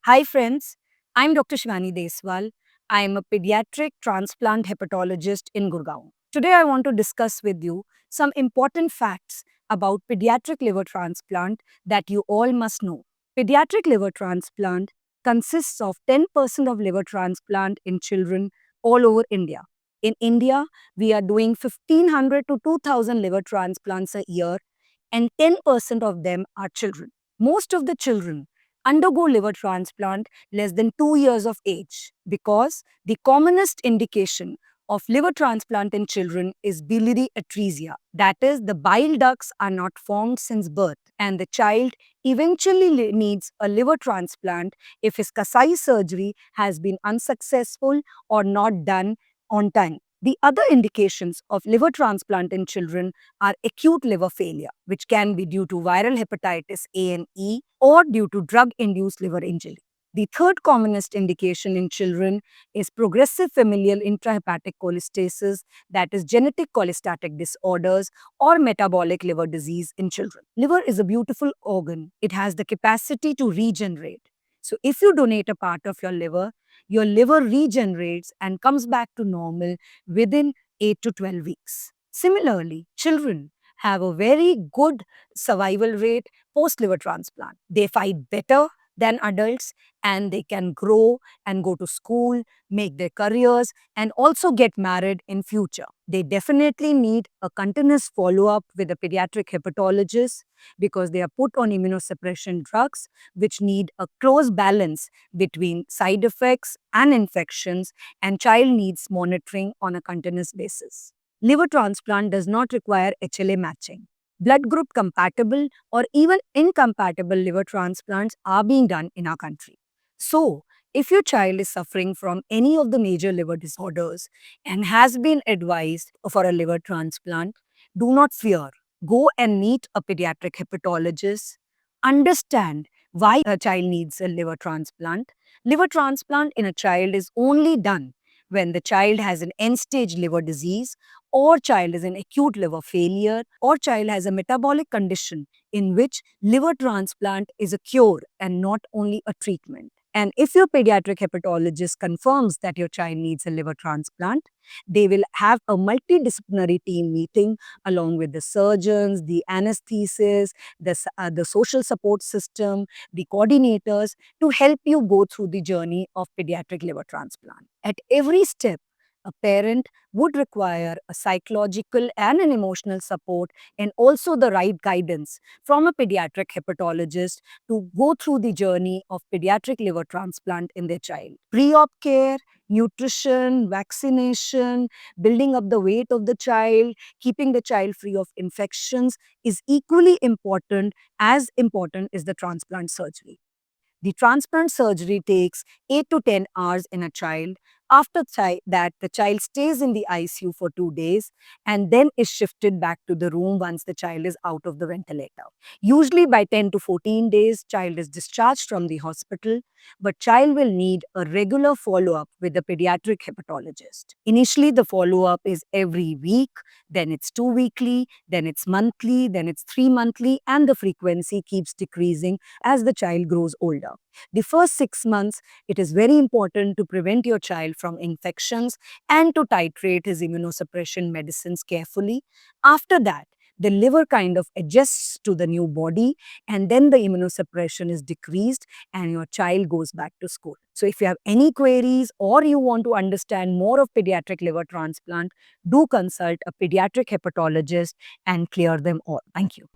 Hi, friends. I'm Dr. Shivani Deswal. I am a pediatric transplant hepatologist in Gurgaon. Today, I want to discuss with you some important facts about pediatric liver transplant that you all must know. Pediatric liver transplant consists of 10% of liver transplant in children all over India. In India, we are doing 1,500 to 2,000 liver transplants a year, and 10% of them are children. Most of the children undergo liver transplant less than 2 years of age because the commonest indication of liver transplant in children is biliary atresia. That is, the bile ducts are not formed since birth, and the child eventually needs a liver transplant if his Kasai surgery has been unsuccessful or not done on time. The other indications of liver transplant in children are acute liver failure, which can be due to viral hepatitis A and E or due to drug induced liver injury. The third commonest indication in children is progressive familial intrahepatic cholestasis, that is, genetic cholestatic disorders or metabolic liver disease in children. Liver is a beautiful organ, it has the capacity to regenerate. So, if you donate a part of your liver regenerates and comes back to normal within 8 to 12 weeks. Similarly, children have a very good survival rate post liver transplant. They fight better than adults and they can grow and go to school, make their careers, and also get married in future. They definitely need a continuous follow-up with a pediatric hepatologist because they are put on immunosuppression drugs which need a close balance between side effects and infections, and child needs monitoring on a continuous basis. Liver transplant does not require HLA matching. Blood group compatible or even incompatible liver transplants are being done in our country. So, if your child is suffering from any of the major liver disorders and has been advised for a liver transplant, do not fear. Go and meet a pediatric hepatologist. Understand why a child needs a liver transplant. Liver transplant in a child is only done when the child has an end-stage liver disease, or child is in acute liver failure, or child has a metabolic condition in which liver transplant is a cure and not only a treatment. And if your pediatric hepatologist confirms that your child needs a liver transplant, they will have a multidisciplinary team meeting along with the surgeons, the anesthesists, the social support system, the coordinators to help you go through the journey of pediatric liver transplant. At every step, a parent would require a psychological and an emotional support and also the right guidance from a pediatric hepatologist to go through the journey of pediatric liver transplant in their child. Pre-op care, nutrition, vaccination, building up the weight of the child, keeping the child free of infections is equally important is the transplant surgery. The transplant surgery takes 8 to 10 hours in a child. After that, the child stays in the ICU for 2 days and then is shifted back to the room once the child is out of the ventilator. Usually by 10 to 14 days, child is discharged from the hospital, but child will need a regular follow-up with the pediatric hepatologist. Initially, the follow-up is every week, then it's 2 weekly, then it's monthly, then it's 3 monthly, and the frequency keeps decreasing as the child grows older. The first 6 months, it is very important to prevent your child from infections and to titrate his immunosuppression medicines carefully. After that, the liver kind of adjusts to the new body, and then the immunosuppression is decreased and your child goes back to school. So if you have any queries or you want to understand more of pediatric liver transplant, do consult a pediatric hepatologist and clear them all. Thank you.